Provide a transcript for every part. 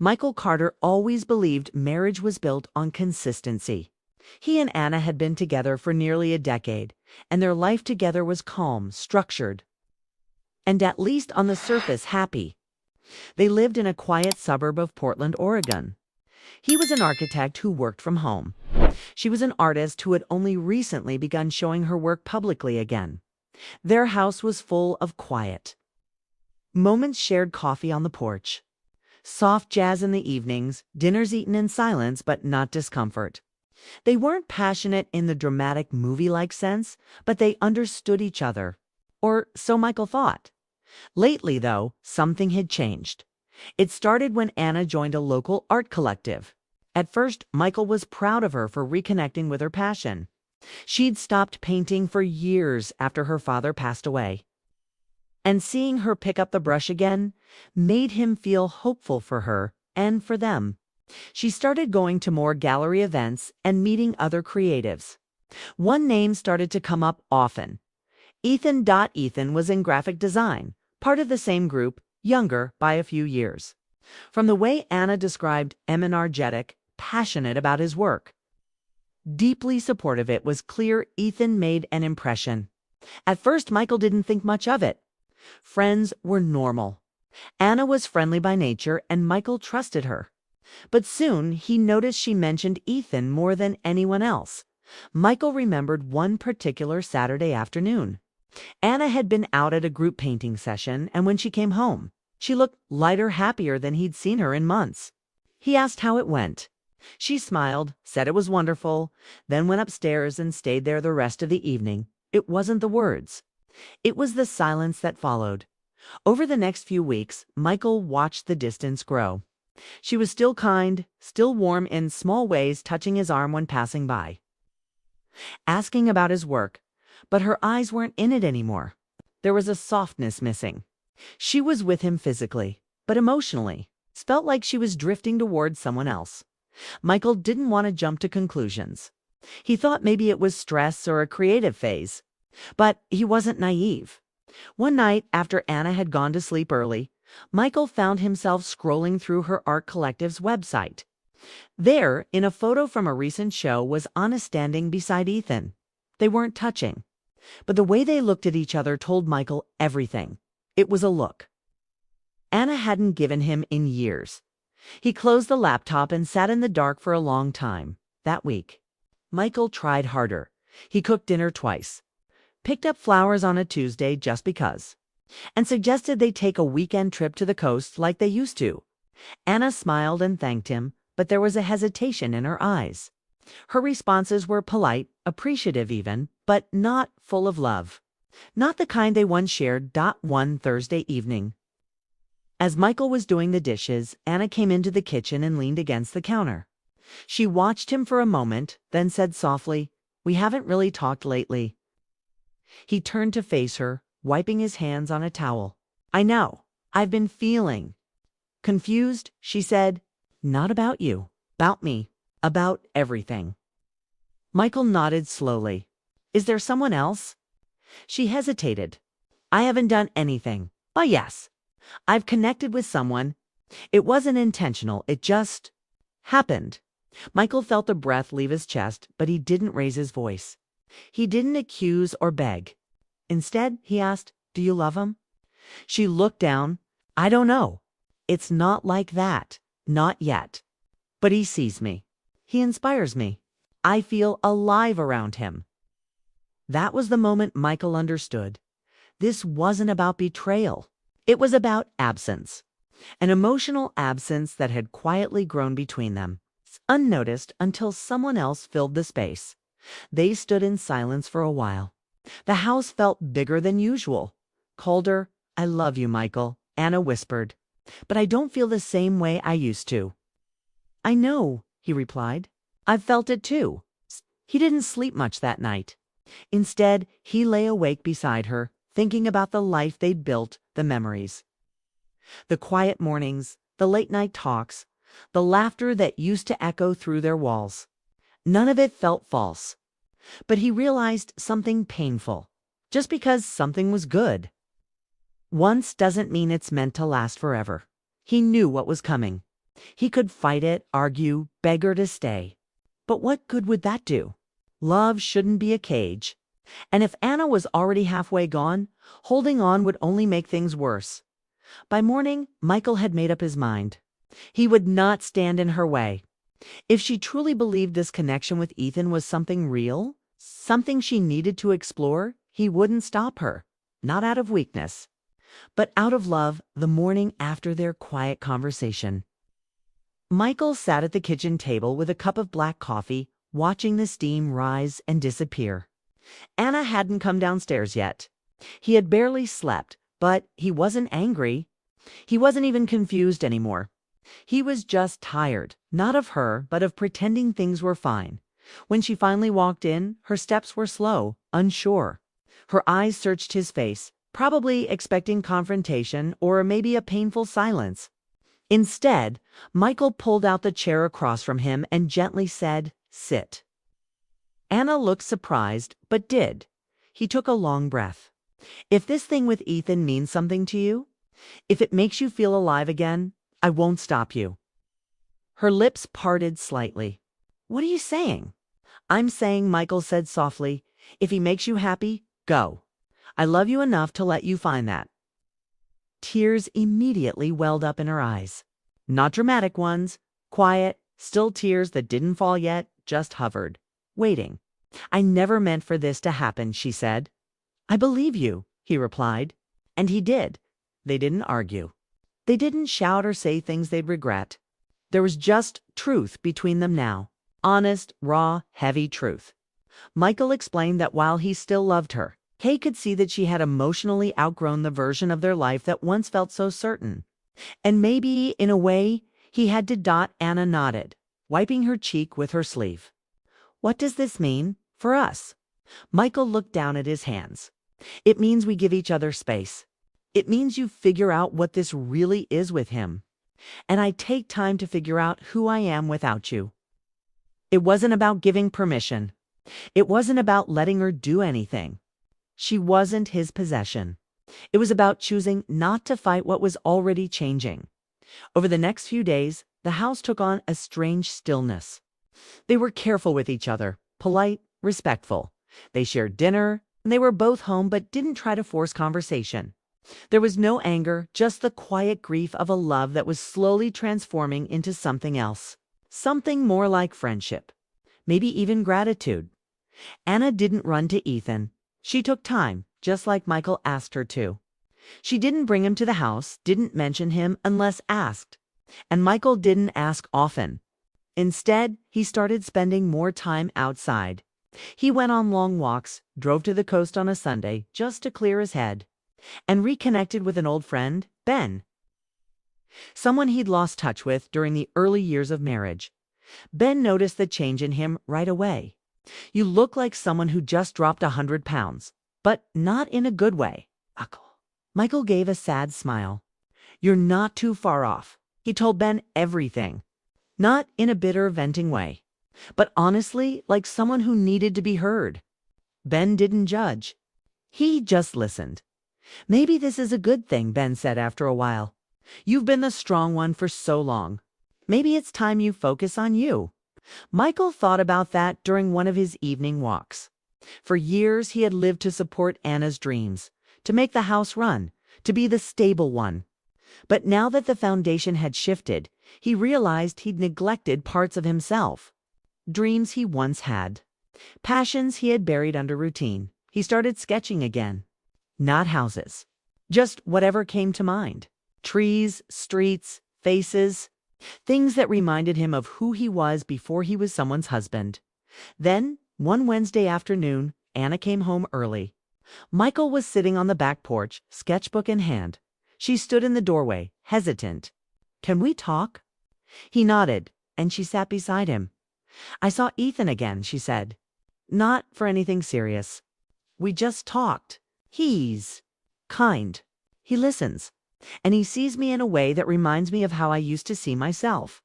Michael Carter always believed marriage was built on consistency. He and Anna had been together for nearly a decade, and their life together was calm, structured, and at least on the surface happy. They lived in a quiet suburb of Portland, Oregon. He was an architect who worked from home. She was an artist who had only recently begun showing her work publicly again. Their house was full of quiet. Moments shared, coffee on the porch, soft jazz in the evenings, dinners eaten in silence but not discomfort. They weren't passionate in the dramatic movie-like sense, but they understood each other. Or so Michael thought. Lately, though, something had changed. It started when Anna joined a local art collective. At first, Michael was proud of her for reconnecting with her passion. She'd stopped painting for years after her father passed away. And seeing her pick up the brush again made him feel hopeful for her and for them. She started going to more gallery events and meeting other creatives. One name started to come up often. Ethan. Ethan was in graphic design, part of the same group, younger by a few years. From the way Anna described him, energetic, passionate about his work, deeply supportive, it was clear Ethan made an impression. At first, Michael didn't think much of it. Friends were normal. Anna was friendly by nature, and Michael trusted her. But soon he noticed she mentioned Ethan more than anyone else. Michael remembered one particular Saturday afternoon. Anna had been out at a group painting session, and when she came home, she looked lighter, happier than he'd seen her in months. He asked how it went. She smiled, said it was wonderful, then went upstairs and stayed there the rest of the evening. It wasn't the words. It was the silence that followed. Over the next few weeks, Michael watched the distance grow. She was still kind, still warm in small ways, touching his arm when passing by, asking about his work, but her eyes weren't in it anymore. There was a softness missing. She was with him physically, but emotionally, it felt like she was drifting towards someone else. Michael didn't want to jump to conclusions. He thought maybe it was stress or a creative phase, but he wasn't naive. One night, after Anna had gone to sleep early, Michael found himself scrolling through her art collective's website. There, in a photo from a recent show, was Anna standing beside Ethan. They weren't touching, but the way they looked at each other told Michael everything. It was a look Anna hadn't given him in years. He closed the laptop and sat in the dark for a long time. That week, Michael tried harder. He cooked dinner twice, picked up flowers on a Tuesday just because, and suggested they take a weekend trip to the coast like they used to. Anna smiled and thanked him, but there was a hesitation in her eyes. Her responses were polite, appreciative even, but not full of love. Not the kind they once shared. One Thursday evening, as Michael was doing the dishes, Anna came into the kitchen and leaned against the counter. She watched him for a moment, then said softly, "We haven't really talked lately." He turned to face her, wiping his hands on a towel. "I know. I've been feeling confused," she said. "Not about you. About me. About everything." Michael nodded slowly. "Is there someone else?" She hesitated. "I haven't done anything. Oh, yes. I've connected with someone. It wasn't intentional. It just happened." Michael felt the breath leave his chest, but he didn't raise his voice. He didn't accuse or beg. Instead, he asked, "Do you love him?" She looked down. "I don't know. It's not like that. Not yet. But he sees me. He inspires me. I feel alive around him." That was the moment Michael understood. This wasn't about betrayal. It was about absence. An emotional absence that had quietly grown between them, unnoticed until someone else filled the space. They stood in silence for a while. The house felt bigger than usual. Colder. "I love you, Michael," Anna whispered. "But I don't feel the same way I used to." "I know," he replied. "I've felt it too." He didn't sleep much that night. Instead, he lay awake beside her, thinking about the life they'd built, the memories. The quiet mornings, the late-night talks, the laughter that used to echo through their walls. None of it felt false. But he realized something painful. Just because something was good once doesn't mean it's meant to last forever. He knew what was coming. He could fight it, argue, beg her to stay. But what good would that do? Love shouldn't be a cage. And if Anna was already halfway gone, holding on would only make things worse. By morning, Michael had made up his mind. He would not stand in her way. If she truly believed this connection with Ethan was something real, something she needed to explore, he wouldn't stop her. Not out of weakness, but out of love. The morning after their quiet conversation, Michael sat at the kitchen table with a cup of black coffee, watching the steam rise and disappear. Anna hadn't come downstairs yet. He had barely slept, but he wasn't angry. He wasn't even confused anymore. He was just tired, not of her, but of pretending things were fine. When she finally walked in, her steps were slow, unsure. Her eyes searched his face, probably expecting confrontation or maybe a painful silence. Instead, Michael pulled out the chair across from him and gently said, "Sit." Anna looked surprised, but did. He took a long breath. "If this thing with Ethan means something to you, if it makes you feel alive again, I won't stop you." Her lips parted slightly. "What are you saying?" "I'm saying," Michael said softly, "if he makes you happy, go. I love you enough to let you find that." Tears immediately welled up in her eyes. Not dramatic ones, quiet, still tears that didn't fall yet, just hovered, waiting. "I never meant for this to happen," she said. "I believe you," he replied. And he did. They didn't argue. They didn't shout or say things they'd regret. There was just truth between them now. Honest, raw, heavy truth. Michael explained that while he still loved her, Kay could see that she had emotionally outgrown the version of their life that once felt so certain. And maybe, in a way, he had to. Anna nodded, wiping her cheek with her sleeve. "What does this mean for us?" Michael looked down at his hands. "It means we give each other space. It means you figure out what this really is with him. And I take time to figure out who I am without you." It wasn't about giving permission. It wasn't about letting her do anything. She wasn't his possession. It was about choosing not to fight what was already changing. Over the next few days, the house took on a strange stillness. They were careful with each other, polite, respectful. They shared dinner, and they were both home but didn't try to force conversation. There was no anger, just the quiet grief of a love that was slowly transforming into something else. Something more like friendship. Maybe even gratitude. Anna didn't run to Ethan. She took time, just like Michael asked her to. She didn't bring him to the house, didn't mention him unless asked. And Michael didn't ask often. Instead, he started spending more time outside. He went on long walks, drove to the coast on a Sunday just to clear his head, and reconnected with an old friend, Ben. Someone he'd lost touch with during the early years of marriage. Ben noticed the change in him right away. "You look like someone who just dropped 100 pounds, but not in a good way." Michael gave a sad smile. "You're not too far off." He told Ben everything. Not in a bitter, venting way, but honestly, like someone who needed to be heard. Ben didn't judge. He just listened. "Maybe this is a good thing," Ben said after a while. "You've been the strong one for so long. Maybe it's time you focus on you." Michael thought about that during one of his evening walks. For years, he had lived to support Anna's dreams, to make the house run, to be the stable one. But now that the foundation had shifted, he realized he'd neglected parts of himself. Dreams he once had. Passions he had buried under routine. He started sketching again. Not houses. Just whatever came to mind. Trees, streets, faces. Things that reminded him of who he was before he was someone's husband. Then, one Wednesday afternoon, Anna came home early. Michael was sitting on the back porch, sketchbook in hand. She stood in the doorway, hesitant. "Can we talk?" He nodded, and she sat beside him. "I saw Ethan again," she said. "Not for anything serious. We just talked. He's kind. He listens. And he sees me in a way that reminds me of how I used to see myself."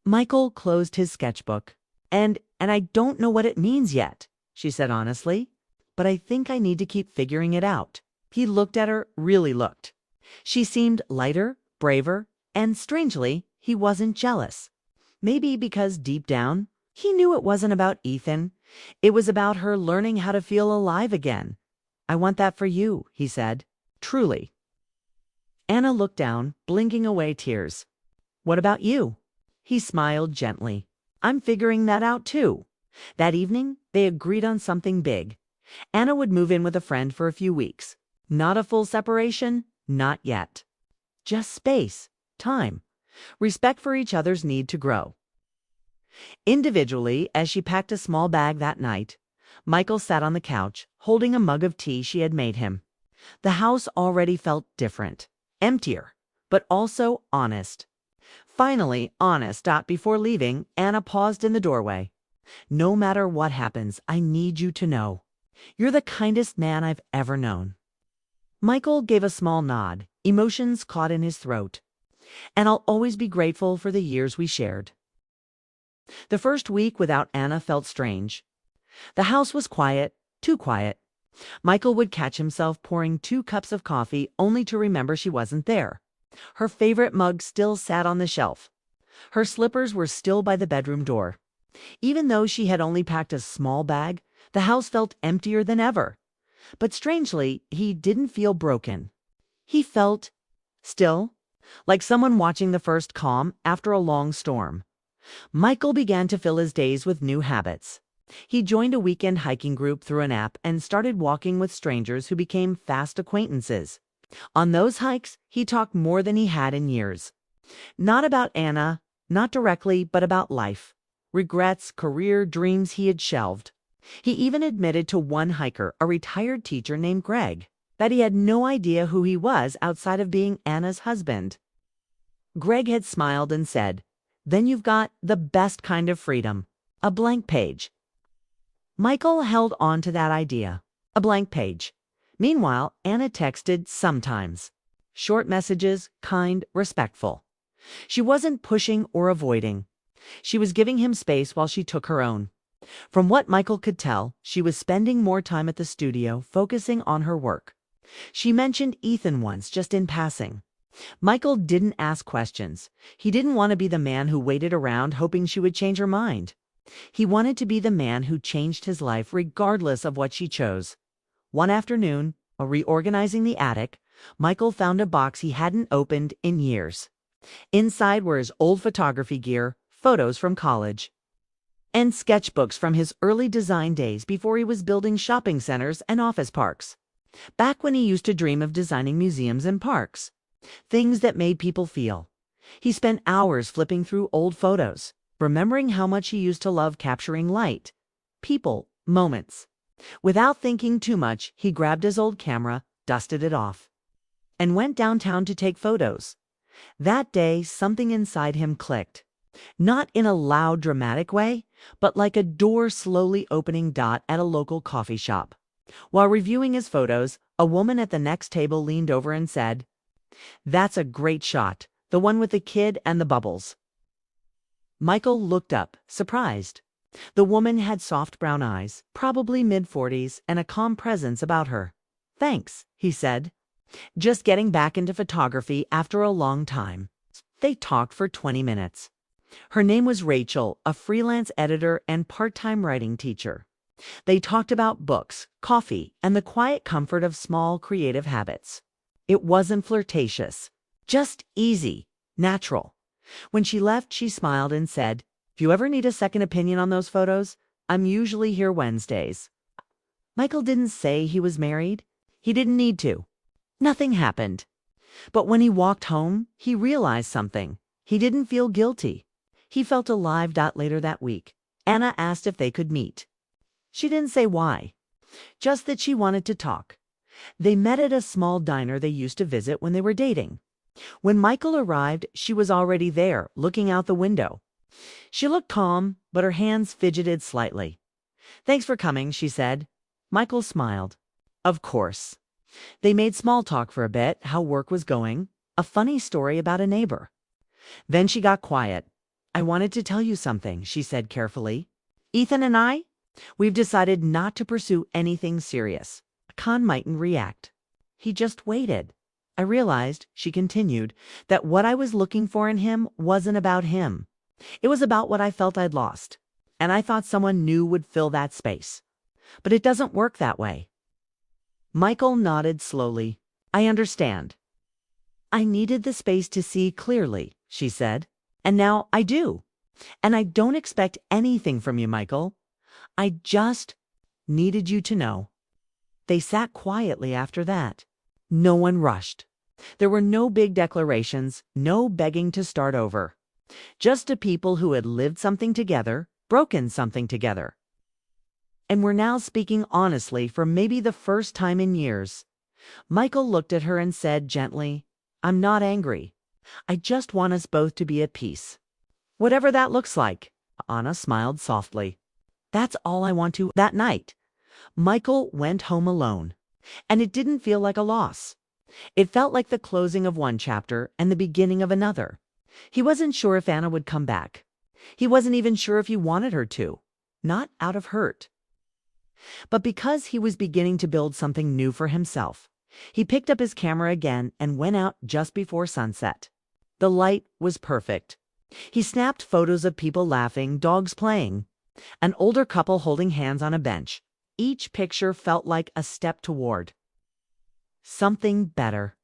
Michael closed his sketchbook. And I don't know what it means yet," she said honestly. "But I think I need to keep figuring it out." He looked at her, really looked. She seemed lighter, braver, and strangely, he wasn't jealous. Maybe because deep down, he knew it wasn't about Ethan. It was about her learning how to feel alive again. "I want that for you," he said. "Truly." Anna looked down, blinking away tears. "What about you?" He smiled gently. "I'm figuring that out too." That evening, they agreed on something big. Anna would move in with a friend for a few weeks. Not a full separation, not yet. Just space, time, respect for each other's need to grow. Individually, as she packed a small bag that night, Michael sat on the couch, holding a mug of tea she had made him. The house already felt different, emptier, but also honest. Finally honest. Before leaving, Anna paused in the doorway. "No matter what happens, I need you to know. You're the kindest man I've ever known." Michael gave a small nod, emotions caught in his throat. "And I'll always be grateful for the years we shared." The first week without Anna felt strange. The house was quiet, too quiet. Michael would catch himself pouring 2 cups of coffee only to remember she wasn't there. Her favorite mug still sat on the shelf. Her slippers were still by the bedroom door. Even though she had only packed a small bag, the house felt emptier than ever. But strangely, he didn't feel broken. He felt still, like someone watching the first calm after a long storm. Michael began to fill his days with new habits. He joined a weekend hiking group through an app and started walking with strangers who became fast acquaintances. On those hikes, he talked more than he had in years. Not about Anna, not directly, but about life. Regrets, career, dreams he had shelved. He even admitted to one hiker, a retired teacher named Greg, that he had no idea who he was outside of being Anna's husband. Greg had smiled and said, "Then you've got the best kind of freedom, a blank page." Michael held on to that idea, a blank page. Meanwhile, Anna texted sometimes. Short messages, kind, respectful. She wasn't pushing or avoiding. She was giving him space while she took her own. From what Michael could tell, she was spending more time at the studio, focusing on her work. She mentioned Ethan once, just in passing. Michael didn't ask questions. He didn't want to be the man who waited around hoping she would change her mind. He wanted to be the man who changed his life regardless of what she chose. One afternoon, while reorganizing the attic, Michael found a box he hadn't opened in years. Inside were his old photography gear, photos from college, and sketchbooks from his early design days before he was building shopping centers and office parks. Back when he used to dream of designing museums and parks. Things that made people feel. He spent hours flipping through old photos, remembering how much he used to love capturing light, people, moments. Without thinking too much, he grabbed his old camera, dusted it off, and went downtown to take photos. That day, something inside him clicked. Not in a loud, dramatic way, but like a door slowly opening at a local coffee shop. While reviewing his photos, a woman at the next table leaned over and said, "That's a great shot, the one with the kid and the bubbles." Michael looked up, surprised. The woman had soft brown eyes, probably mid-40s, and a calm presence about her. "Thanks," he said. "Just getting back into photography after a long time." They talked for 20 minutes. Her name was Rachel, a freelance editor and part-time writing teacher. They talked about books, coffee, and the quiet comfort of small creative habits. It wasn't flirtatious, just easy, natural. When she left, she smiled and said, "If you ever need a second opinion on those photos, I'm usually here Wednesdays." Michael didn't say he was married. He didn't need to. Nothing happened. But when he walked home, he realized something. He didn't feel guilty. He felt alive. Later that week, Anna asked if they could meet. She didn't say why, just that she wanted to talk. They met at a small diner they used to visit when they were dating. When Michael arrived, she was already there, looking out the window. She looked calm, but her hands fidgeted slightly. "Thanks for coming," she said. Michael smiled. "Of course." They made small talk for a bit, how work was going, a funny story about a neighbor. Then she got quiet. "I wanted to tell you something," she said carefully. "Ethan and we've decided not to pursue anything serious. Khan mightn't react." He just waited. I realized, she continued, that what I was looking for in him wasn't about him. It was about what I felt I'd lost. And I thought someone new would fill that space. But it doesn't work that way. Michael nodded slowly. I understand. I needed the space to see clearly, she said. And now I do. And I don't expect anything from you, Michael. I just needed you to know. They sat quietly after that. No one rushed. There were no big declarations, no begging to start over. Just a people who had lived something together, broken something together. And were now speaking honestly for maybe the first time in years. Michael looked at her and said gently, I'm not angry. I just want us both to be at peace. Whatever that looks like. Anna smiled softly. That's all I want to. That night, Michael went home alone. And it didn't feel like a loss. It felt like the closing of one chapter and the beginning of another. He wasn't sure if Anna would come back. He wasn't even sure if he wanted her to. Not out of hurt. But because he was beginning to build something new for himself, he picked up his camera again and went out just before sunset. The light was perfect. He snapped photos of people laughing, dogs playing, an older couple holding hands on a bench. Each picture felt like a step toward something better.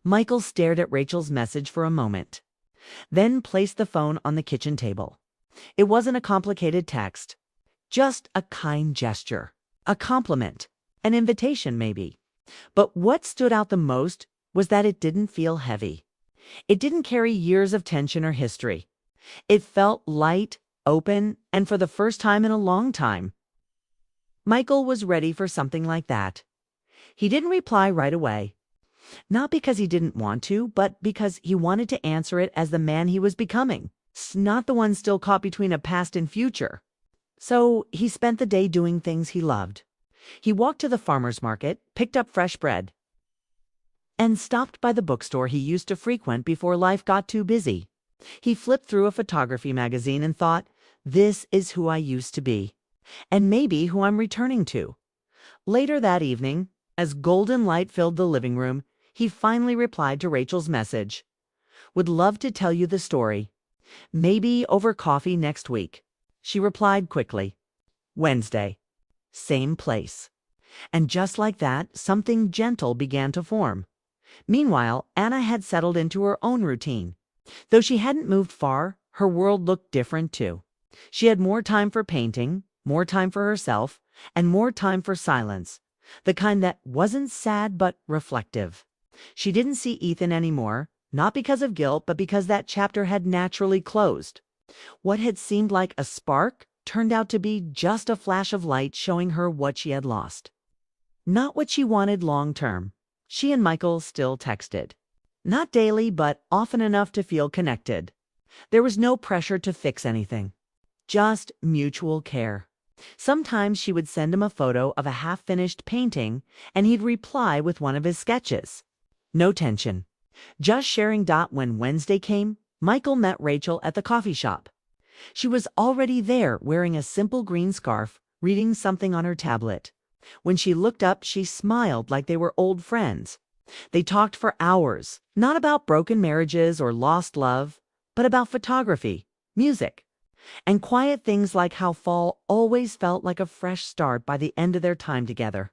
Michael stared at Rachel's message for a moment, then placed the phone on the kitchen table. It wasn't a complicated text, just a kind gesture, a compliment, an invitation maybe. But what stood out the most was that it didn't feel heavy. It didn't carry years of tension or history. It felt light, open, and for the first time in a long time, Michael was ready for something like that. He didn't reply right away. Not because he didn't want to, but because he wanted to answer it as the man he was becoming, not the one still caught between a past and future. So he spent the day doing things he loved. He walked to the farmer's market, picked up fresh bread, and stopped by the bookstore he used to frequent before life got too busy. He flipped through a photography magazine and thought, this is who I used to be. And maybe who I'm returning to. Later that evening, as golden light filled the living room, he finally replied to Rachel's message. Would love to tell you the story. Maybe over coffee next week. She replied quickly. Wednesday. Same place. And just like that, something gentle began to form. Meanwhile, Anna had settled into her own routine. Though she hadn't moved far, her world looked different too. She had more time for painting, more time for herself, and more time for silence, the kind that wasn't sad but reflective. She didn't see Ethan anymore, not because of guilt, but because that chapter had naturally closed. What had seemed like a spark turned out to be just a flash of light showing her what she had lost. Not what she wanted long term. She and Michael still texted. Not daily, but often enough to feel connected. There was no pressure to fix anything. Just mutual care. Sometimes she would send him a photo of a half-finished painting, and he'd reply with one of his sketches. No tension. Just sharing. When Wednesday came, Michael met Rachel at the coffee shop. She was already there, wearing a simple green scarf, reading something on her tablet. When she looked up, she smiled like they were old friends. They talked for hours, not about broken marriages or lost love, but about photography, music, and quiet things like how fall always felt like a fresh start by the end of their time together.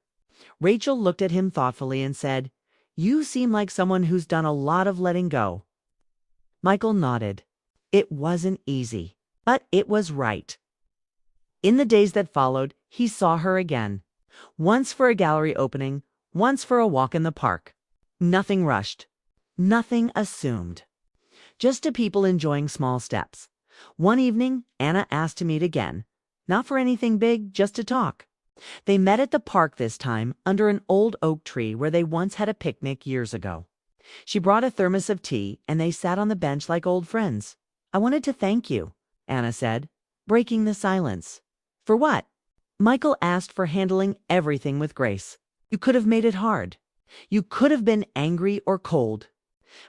Rachel looked at him thoughtfully and said, You seem like someone who's done a lot of letting go. Michael nodded. It wasn't easy, but it was right. In the days that followed, he saw her again. Once for a gallery opening, once for a walk in the park. Nothing rushed. Nothing assumed. Just two people enjoying small steps. One evening, Anna asked to meet again. Not for anything big, just to talk. They met at the park this time, under an old oak tree where they once had a picnic years ago. She brought a thermos of tea, and they sat on the bench like old friends. I wanted to thank you, Anna said, breaking the silence. For what? Michael asked. For handling everything with grace. You could have made it hard. You could have been angry or cold.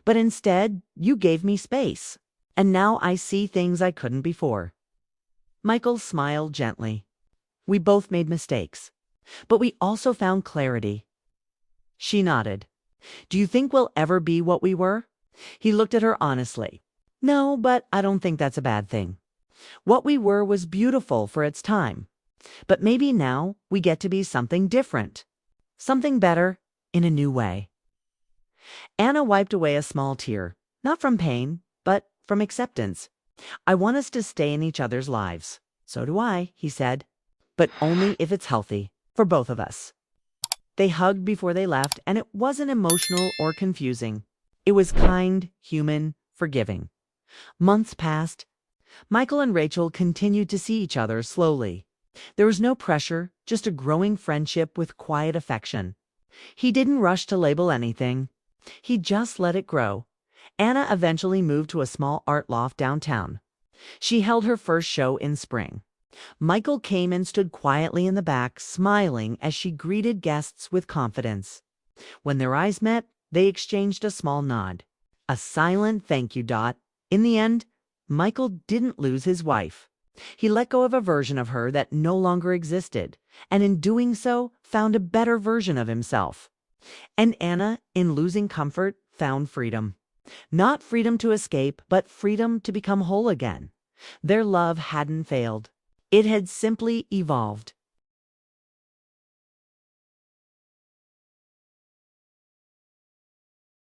But instead, you gave me space. And now I see things I couldn't before. Michael smiled gently. We both made mistakes. But we also found clarity. She nodded. Do you think we'll ever be what we were? He looked at her honestly. No, but I don't think that's a bad thing. What we were was beautiful for its time. But maybe now we get to be something different. Something better in a new way. Anna wiped away a small tear, not from pain, but from acceptance. I want us to stay in each other's lives. So do I, he said. But only if it's healthy, for both of us. They hugged before they left, and it wasn't emotional or confusing. It was kind, human, forgiving. Months passed. Michael and Rachel continued to see each other slowly. There was no pressure, just a growing friendship with quiet affection. He didn't rush to label anything. He just let it grow. Anna eventually moved to a small art loft downtown. She held her first show in spring. Michael came and stood quietly in the back, smiling as she greeted guests with confidence. When their eyes met, they exchanged a small nod. A silent thank you, Dot. In the end, Michael didn't lose his wife. He let go of a version of her that no longer existed, and in doing so, found a better version of himself. And Anna, in losing comfort, found freedom. Not freedom to escape, but freedom to become whole again. Their love hadn't failed. It had simply evolved.